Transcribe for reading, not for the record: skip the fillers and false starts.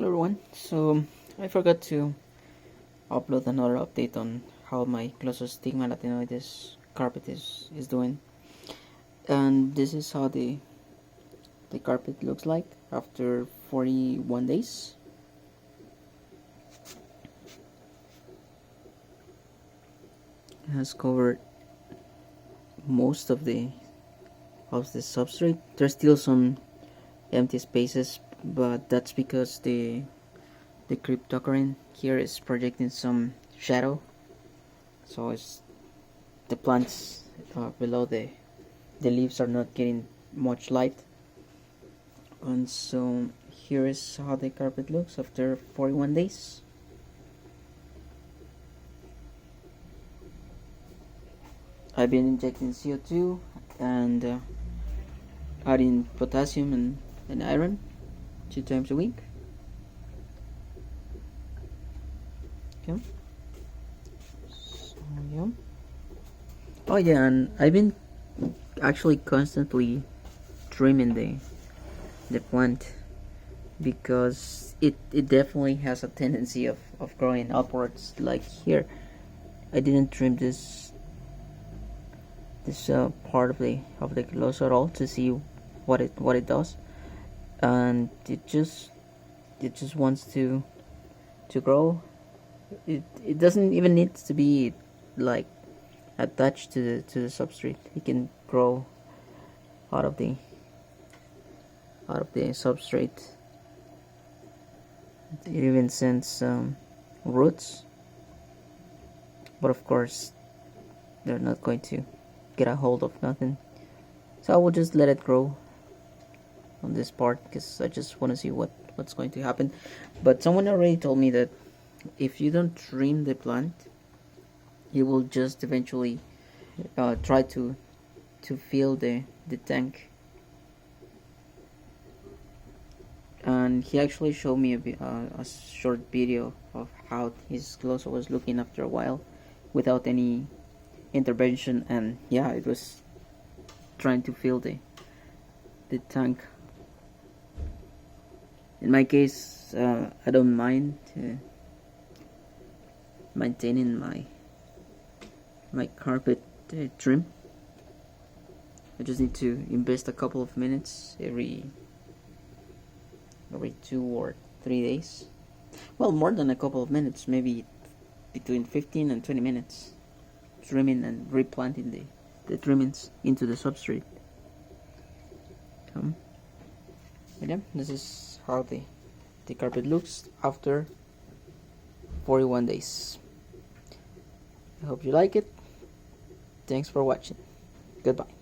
Hello everyone. So I forgot to upload another update on how my Glossostigma elatinoides carpet is doing, and this is how the carpet looks like after 41 days. It has covered most of the substrate. There's still some empty spaces, but that's because the cryptocurrent here is projecting some shadow, so it's the plants below the leaves are not getting much light. And so here is how the carpet looks after 41 days. I've been injecting CO2 and adding potassium and iron 2 times a week. Okay. So yeah. Oh yeah, and I've been actually constantly trimming the plant because it definitely has a tendency of growing upwards. Like here, I didn't trim this part of the gloss at all to see what it does, and it just wants to grow. It doesn't even need to be like attached to the substrate. It can grow out of the substrate. It even sends roots, but of course they're not going to get a hold of nothing, so I will just let it grow on this part because I just want to see what's going to happen. But someone already told me that if you don't trim the plant, it will just eventually try to fill the tank. And he actually showed me a short video of how his Glosso was looking after a while without any intervention, and yeah, it was trying to fill the tank. In my case, I don't mind maintaining my carpet trim. I just need to invest a couple of minutes every 2 or 3 days. Well, more than a couple of minutes, maybe between 15 and 20 minutes, trimming and replanting the trimmings into the substrate. But yeah, this is how the carpet looks after 41 days. I hope you like it. Thanks for watching. Goodbye.